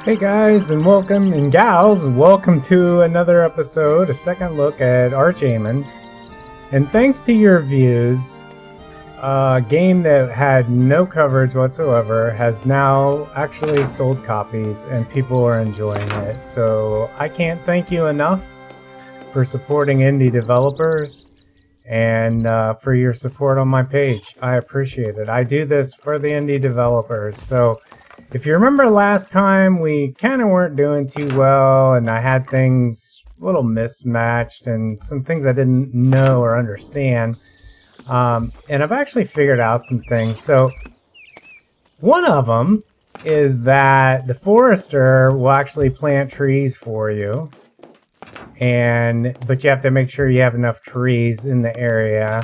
Hey guys, and welcome, and gals, welcome to another episode, a second look at Archamon. And thanks to your views, a game that had no coverage whatsoever has now actually sold copies and people are enjoying it. So I can't thank you enough for supporting indie developers and for your support on my page. I appreciate it. I do this for the indie developers. So if you remember last time, we kind of weren't doing too well, and I had things a little mismatched and some things I didn't know or understand. And I've actually figured out some things. So one of them is that the forester will actually plant trees for you, but you have to make sure you have enough trees in the area.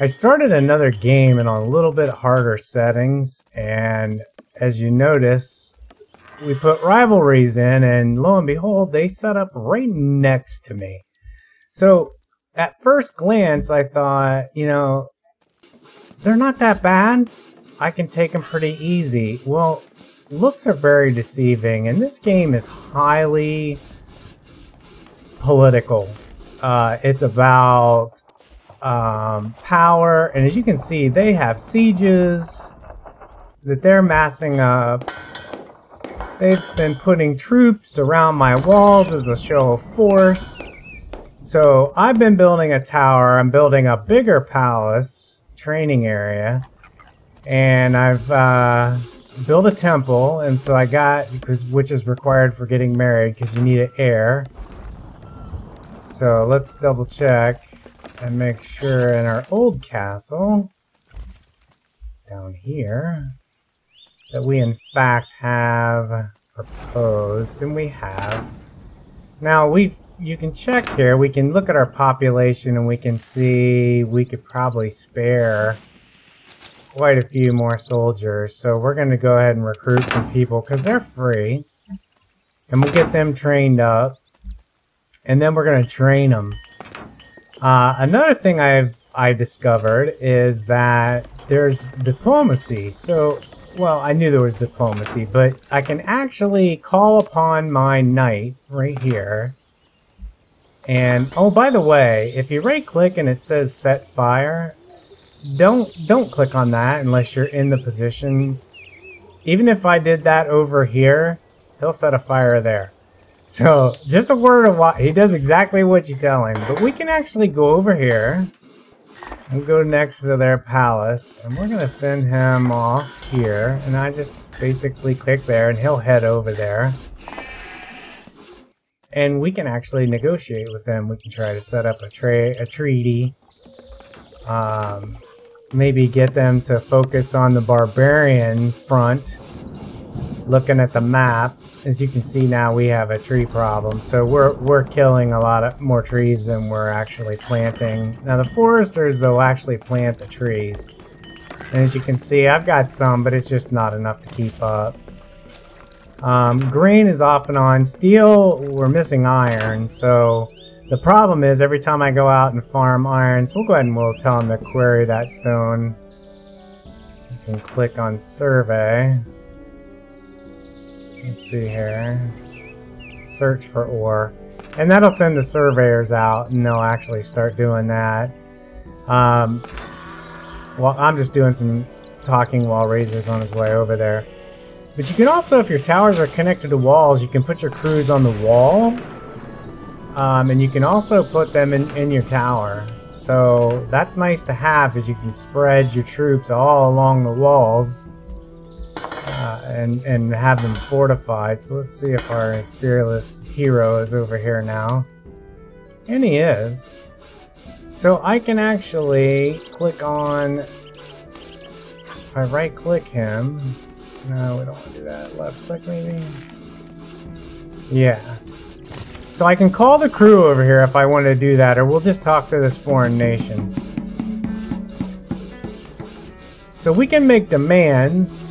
I started another game in a little bit harder settings, and as you notice, we put rivalries in, and lo and behold, they set up right next to me. So at first glance, I thought, you know, they're not that bad. I can take them pretty easy. Well, looks are very deceiving, and this game is highly political. It's about power, and as you can see, they have sieges that they're massing up. They've been putting troops around my walls as a show of force. So I've been building a tower. I'm building a bigger palace training area, and I've built a temple, and so I got, which is required for getting married because you need an heir. So let's double check and make sure in our old castle down here that we in fact have proposed, and we have. Now you can check here, we can look at our population and we can see we could probably spare quite a few more soldiers. So we're going to go ahead and recruit some people because they're free, and we'll get them trained up, and then we're going to train them. Another thing I discovered is that there's diplomacy. So, well, I knew there was diplomacy, but I can actually call upon my knight right here. And, oh, by the way, if you right-click and it says set fire, don't click on that unless you're in the position. Even if I did that over here, he'll set a fire there. So, just a word of what he does exactly what you tell him. But we can actually go over here and go next to their palace, and we're going to send him off here. And I just basically click there, and he'll head over there. And we can actually negotiate with them. We can try to set up a treaty. Maybe get them to focus on the barbarian front. Looking at the map, as you can see now, we have a tree problem. So we're killing a lot more trees than we're actually planting. Now the foresters, though, actually plant the trees. And as you can see, I've got some, but it's just not enough to keep up. Grain is off and on. Steel, we're missing iron. So the problem is every time I go out and farm iron, so we'll go ahead and we'll tell them to query that stone. You can click on survey. Let's see here. Search for ore. And that'll send the surveyors out, and they'll actually start doing that. Well, I'm just doing some talking while Razor's on his way over there. But you can also, if your towers are connected to walls, you can put your crews on the wall. And you can also put them in your tower. So that's nice to have, because you can spread your troops all along the walls. And have them fortified. So let's see if our fearless hero is over here now. And he is. So I can actually click on, if I right click him, no, we don't want to do that, left click maybe? Yeah. So I can call the crew over here if I want to do that, or we'll just talk to this foreign nation. So we can make demands,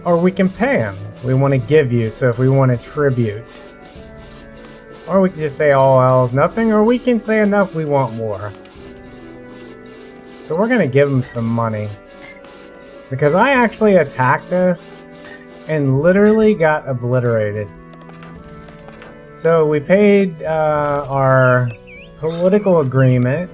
or we can pay them. We want to give you, so if we want a tribute. Or we can just say all else nothing, or we can say enough, we want more. So we're going to give them some money. Because I actually attacked this, and literally got obliterated. So we paid our political agreement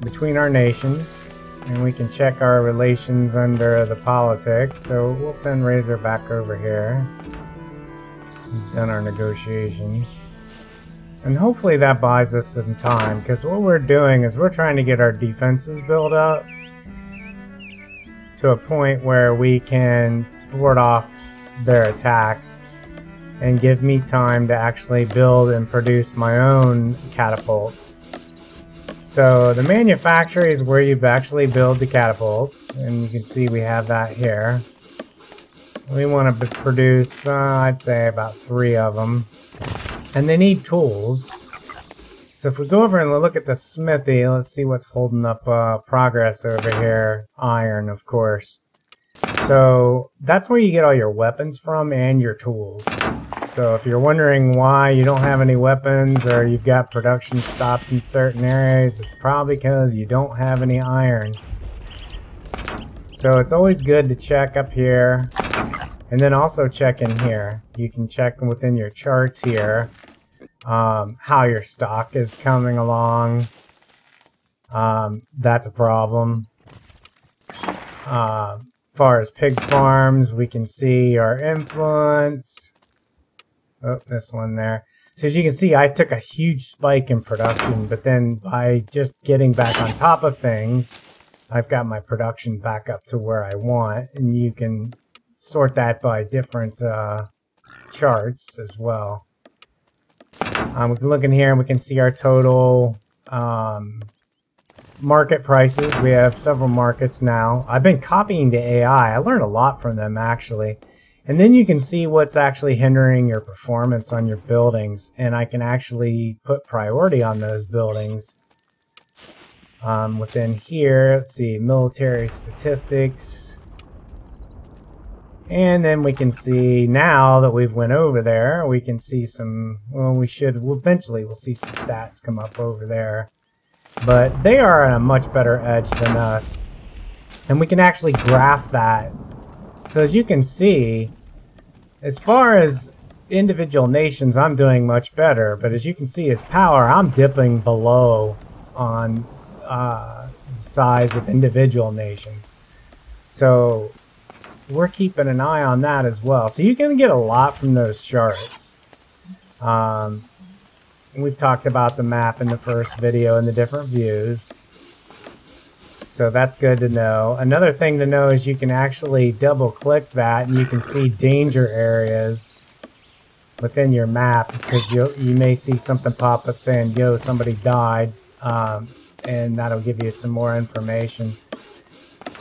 between our nations, and we can check our relations under the politics. So we'll send Razor back over here. We've done our negotiations. And hopefully that buys us some time, because what we're doing is we're trying to get our defenses built up to a point where we can thwart off their attacks and give me time to actually build and produce my own catapults. So the manufactory is where you actually build the catapults, and you can see we have that here. We want to produce, I'd say, about 3 of them. And they need tools. So if we go over and look at the smithy, let's see what's holding up progress over here. Iron, of course. So that's where you get all your weapons from and your tools. So if you're wondering why you don't have any weapons or you've got production stopped in certain areas, it's probably because you don't have any iron. So it's always good to check up here. And then also check in here. You can check within your charts here how your stock is coming along. That's a problem. As far as pig farms, we can see our influence. Oh, this one there. So as you can see, I took a huge spike in production, but then by just getting back on top of things, I've got my production back up to where I want, and you can sort that by different charts as well. We can look in here and we can see our total market prices. We have several markets now. I've been copying the AI. I learned a lot from them, actually. And then you can see what's actually hindering your performance on your buildings, and I can actually put priority on those buildings. Within here, let's see, military statistics. And then we can see, now that we've went over there, we can see some, well, eventually we'll see some stats come up over there. But they are on a much better edge than us. And we can actually graph that. So as you can see, as far as individual nations, I'm doing much better. But as you can see, as power, I'm dipping below on the size of individual nations. So we're keeping an eye on that as well. So you can get a lot from those charts. We've talked about the map in the first video and the different views. So that's good to know. Another thing to know is you can actually double click that and you can see danger areas within your map, because you may see something pop up saying, yo, somebody died, and that'll give you some more information.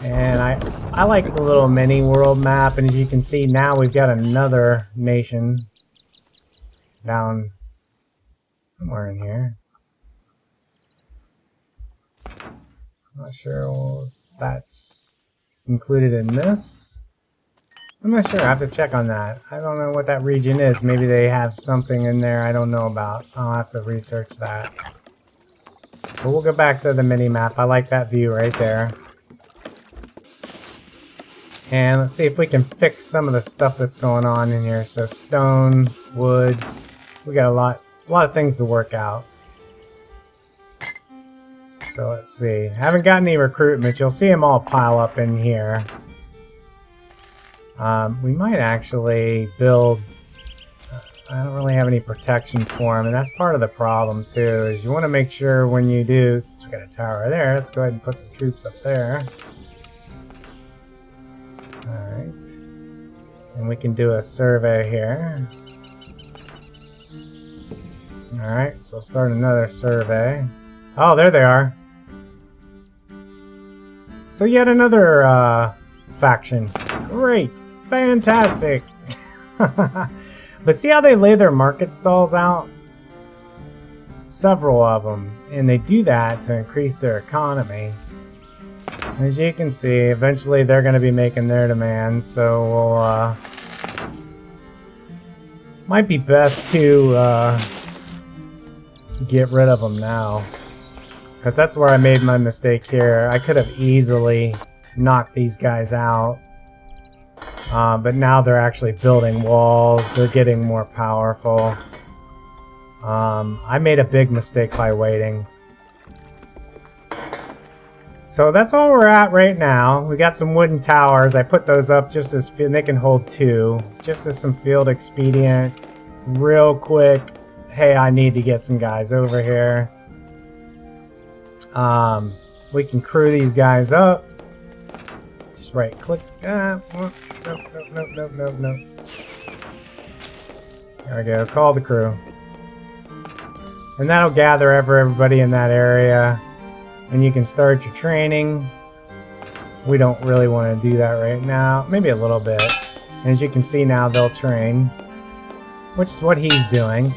And I like the little mini world map, and as you can see now we've got another nation down somewhere in here. Not sure if that's included in this. I'm not sure, I have to check on that. I don't know what that region is. Maybe they have something in there I don't know about. I'll have to research that. But we'll go back to the mini map. I like that view right there. And let's see if we can fix some of the stuff that's going on in here. So stone, wood, we got a lot of things to work out. So let's see. I haven't got any recruitment. You'll see them all pile up in here. We might actually build... I don't really have any protection for them, and that's part of the problem too, is you want to make sure when you do... Since we got a tower there, let's go ahead and put some troops up there. Alright. And we can do a survey here. Alright, so we'll start another survey. Oh, there they are. So yet another faction. Great. Fantastic. But see how they lay their market stalls out? Several of them. And they do that to increase their economy. As you can see, eventually they're going to be making their demands, so we'll, might be best to get rid of them now. Because that's where I made my mistake here. I could have easily knocked these guys out. But now they're actually building walls. They're getting more powerful. I made a big mistake by waiting. So that's all we're at right now. We got some wooden towers. I put those up just as they can hold 2, just as some field expedient. Real quick. Hey, I need to get some guys over here. We can crew these guys up. Just right click. Nope. There we go. Call the crew. And that'll gather everybody in that area. And you can start your training. We don't really want to do that right now. Maybe a little bit. And as you can see now, they'll train. Which is what he's doing.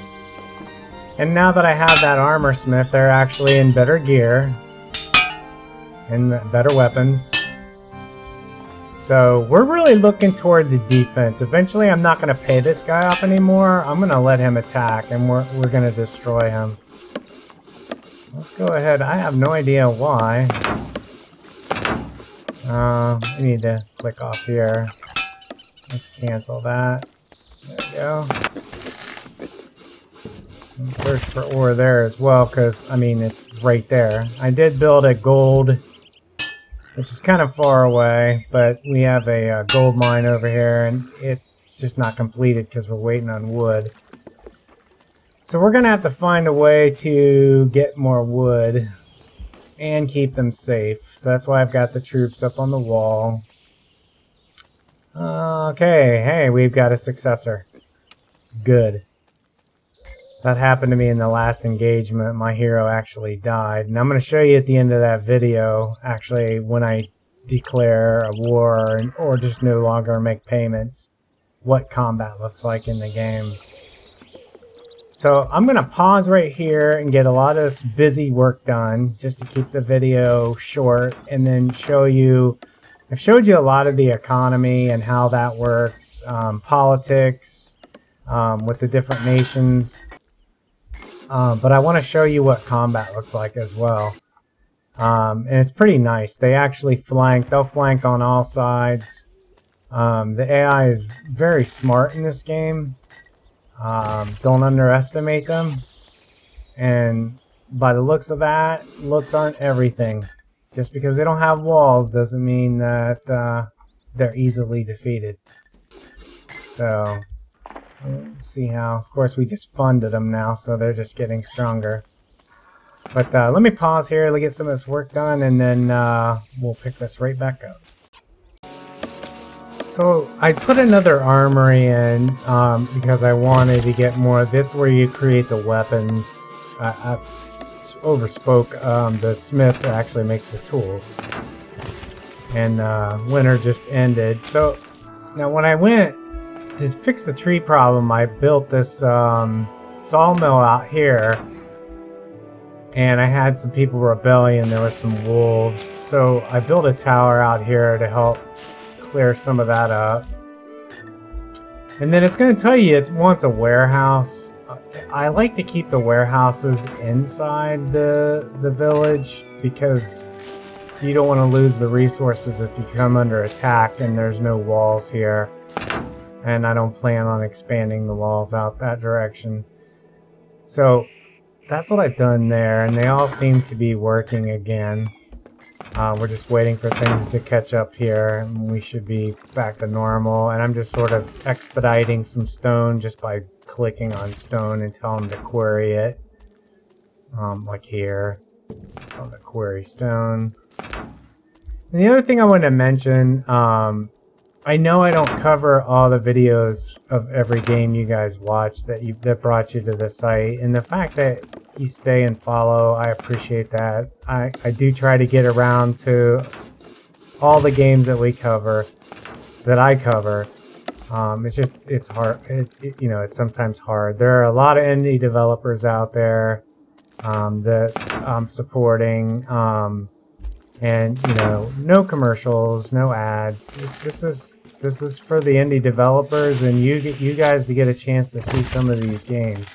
And now that I have that armor smith, they're actually in better gear. And better weapons. So we're really looking towards a defense. Eventually I'm not going to pay this guy off anymore. I'm going to let him attack and we're going to destroy him. Let's go ahead. I have no idea why. We need to click off here. Let's cancel that. There we go. And search for ore there as well, because, I mean, it's right there. I did build a gold, which is kind of far away, but we have a gold mine over here, and it's just not completed because we're waiting on wood. So we're going to have to find a way to get more wood and keep them safe. So that's why I've got the troops up on the wall. Okay, hey, we've got a successor. Good. That happened to me in the last engagement. My hero actually died. And I'm going to show you at the end of that video, actually, when I declare a war or just no longer make payments, what combat looks like in the game. So I'm going to pause right here and get a lot of this busy work done just to keep the video short and then show you. I've showed you a lot of the economy and how that works, politics with the different nations. But I want to show you what combat looks like as well. And it's pretty nice. They actually flank. They'll flank on all sides. The AI is very smart in this game. Don't underestimate them. And by the looks of that, looks aren't everything. Just because they don't have walls doesn't mean that they're easily defeated. So, see how. Of course, we just funded them now, so they're just getting stronger. But let me pause here, let me get some of this work done, and then we'll pick this right back up. So I put another armory in because I wanted to get more. That's where you create the weapons. I overspoke. The smith actually makes the tools. And winter just ended. So now when I went to fix the tree problem, I built this sawmill out here. And I had some people rebelling. There was some wolves. So I built a tower out here to help clear some of that up. And then it's going to tell you it wants a warehouse. I like to keep the warehouses inside the village because you don't want to lose the resources if you come under attack and there's no walls here. And I don't plan on expanding the walls out that direction. So that's what I've done there, and they all seem to be working again. We're just waiting for things to catch up here, and we should be back to normal. And I'm just sort of expediting some stone just by clicking on stone and telling them to query it. Like here, on the query stone. And the other thing I wanted to mention, I know I don't cover all the videos of every game you guys watch that brought you to the site, and the fact that you stay and follow, I appreciate that. I do try to get around to all the games that we cover, that I cover. It's hard. It's sometimes hard. There are a lot of indie developers out there that I'm supporting, and no commercials, no ads. This is for the indie developers and you guys to get a chance to see some of these games.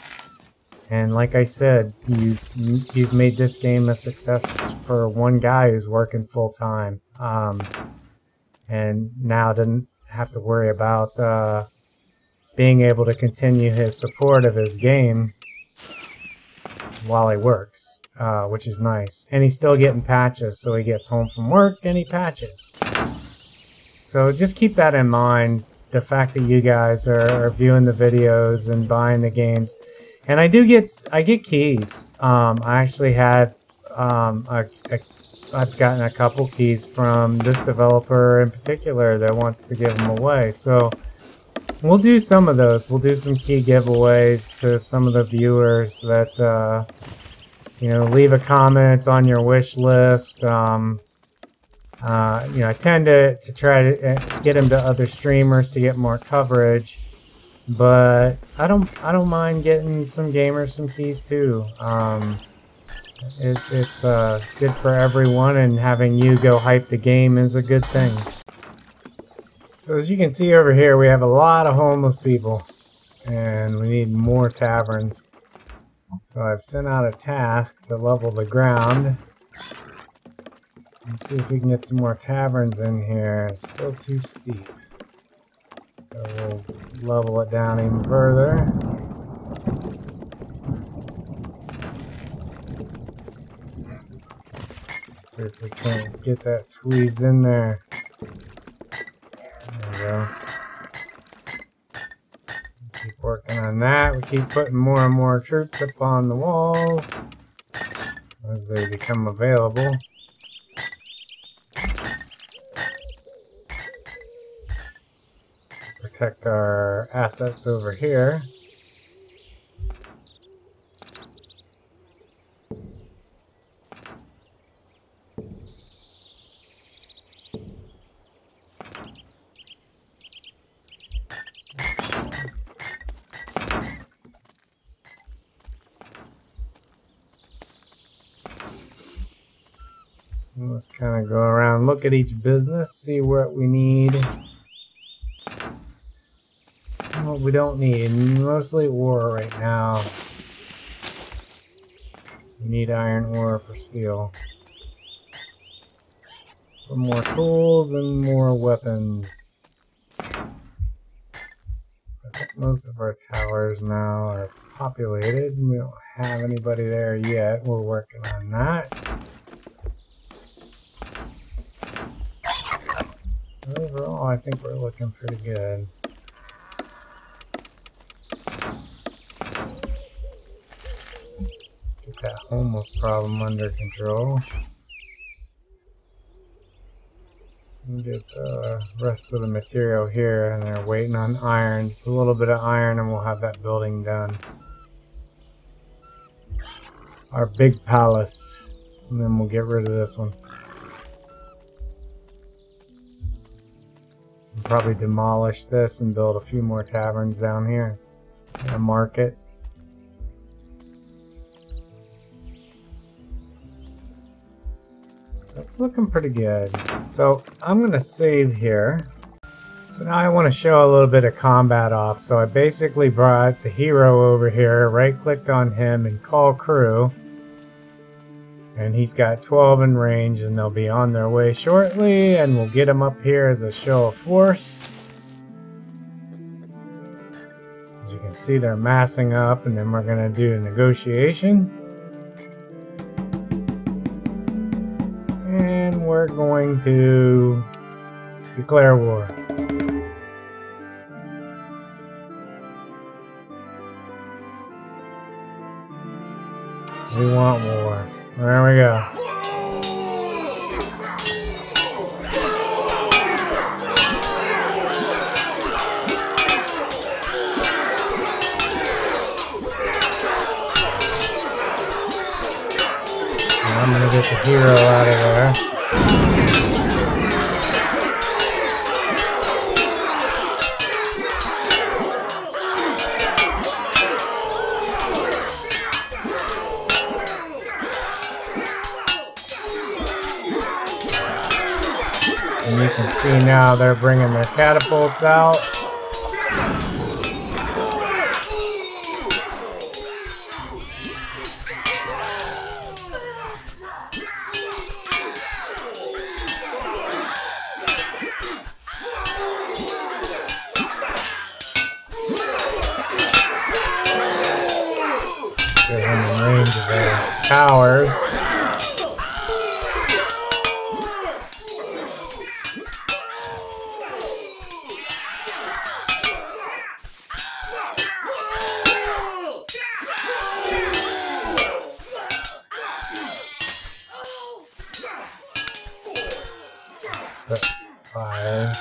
And like I said, you've made this game a success for one guy who's working full time, and now to have to worry about being able to continue his support of his game while he works, which is nice. And he's still getting patches, so he gets home from work and he patches. So just keep that in mind, the fact that you guys are viewing the videos and buying the games. And I get keys. I actually had I've gotten a couple keys from this developer in particular that wants to give them away. So we'll do some of those. We'll do some key giveaways to some of the viewers that you know, leave a comment on your wish list. You know, I tend to try to get them to other streamers to get more coverage, but I don't mind getting some gamers some keys too. It's good for everyone, and having you go hype the game is a good thing. So as you can see over here, we have a lot of homeless people, and we need more taverns. So I've sent out a task to level the ground. Let's see if we can get some more taverns in here. It's still too steep. So we'll level it down even further. Let's see if we can't get that squeezed in there. There we go. Keep working on that. We keep putting more and more troops up on the walls as they become available. Protect our assets over here. Let's kind of go around, look at each business, see what we need and what we don't need. Mostly ore right now. We need iron ore for steel. For more tools and more weapons. I think most of our towers now are populated. We don't have anybody there yet. We're working on that. Overall, I think we're looking pretty good. Get that homeless problem under control. And get the rest of the material here, and they're waiting on iron. Just a little bit of iron and we'll have that building done. Our big palace. And then we'll get rid of this one. Probably demolish this and build a few more taverns down here and a market. That's looking pretty good. So I'm going to save here. So now I want to show a little bit of combat off. So I basically brought the hero over here, right clicked on him and call crew. And he's got 12 in range, and they'll be on their way shortly, and we'll get them up here as a show of force. As you can see, they're massing up, and then we're going to do a negotiation. And we're going to declare war. We want war. There we go. I'm gonna get the hero out of there. And you can see now they're bringing their catapults out. towers. Set fire.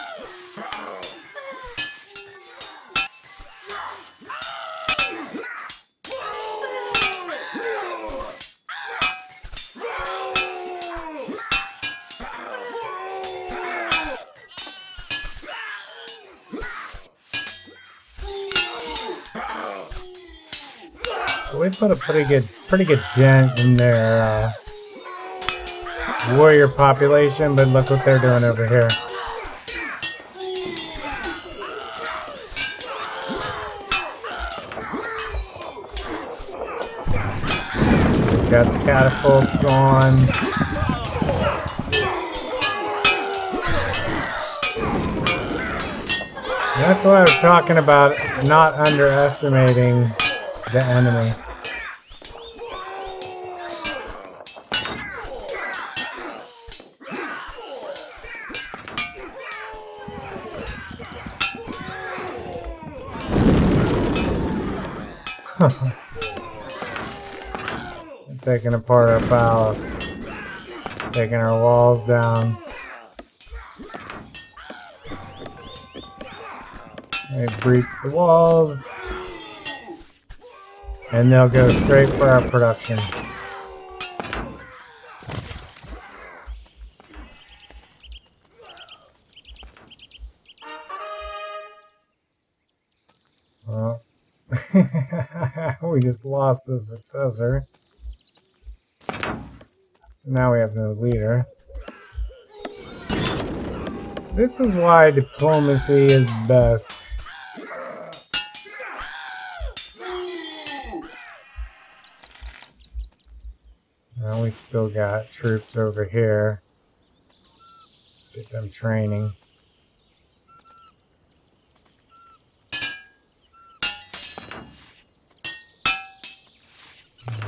We put a pretty good dent in their warrior population, but look what they're doing over here. We've got the catapults going. That's what I was talking about, not underestimating the enemy. Taking apart our palace, taking our walls down. They breach the walls, and they'll go straight for our production. Well, we just lost the successor. So now we have no leader. This is why diplomacy is best. Now we've still got troops over here. Let's get them training.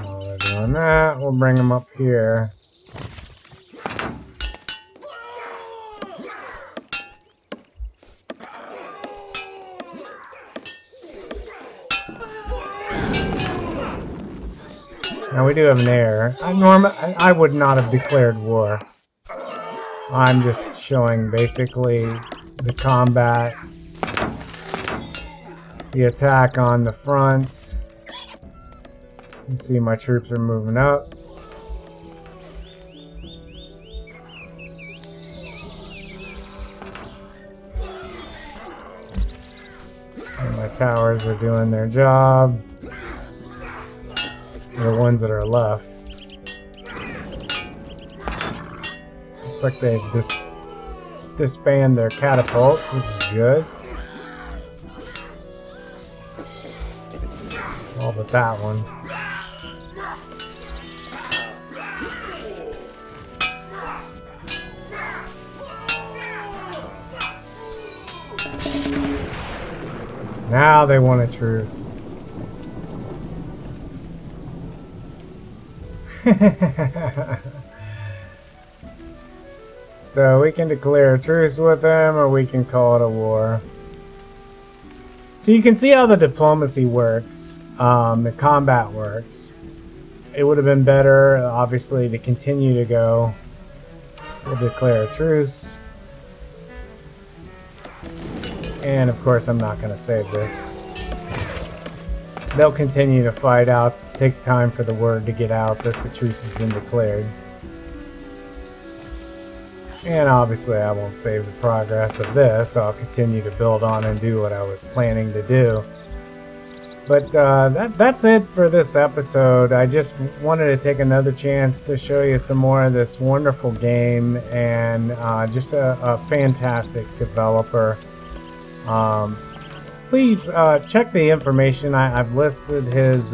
While they're doing that, we'll bring them up here. Now we do have an error. I would not have declared war. I'm just showing basically the combat, the attack on the front. You can see my troops are moving up. And my towers are doing their job. The ones that are left. Looks like they've disbanded their catapults, which is good. All but that one. Now they want a truce. So we can declare a truce with them, or we can call it a war. So you can see how the diplomacy works, the combat works. It would have been better, obviously, to continue to go. We'll declare a truce. And of course I'm not going to save this. They'll continue to fight out. It takes time for the word to get out that the truce has been declared. And obviously I won't save the progress of this. I'll continue to build on and do what I was planning to do. But that's it for this episode. I just wanted to take another chance to show you some more of this wonderful game, and just a fantastic developer. Please check the information. I've listed his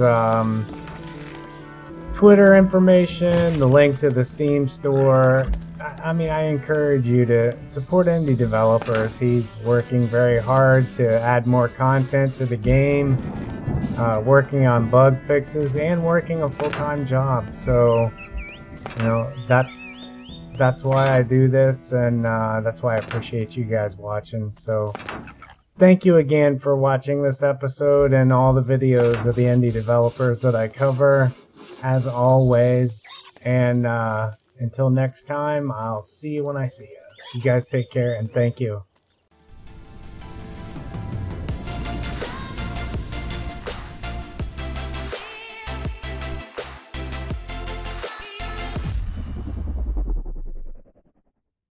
Twitter information, the link to the Steam store. I mean, I encourage you to support indie developers. He's working very hard to add more content to the game. working on bug fixes and working a full-time job. So, you know, that's why I do this, and that's why I appreciate you guys watching. So thank you again for watching this episode and all the videos of the indie developers that I cover, as always. And until next time, I'll see you when I see you. You guys take care, and thank you.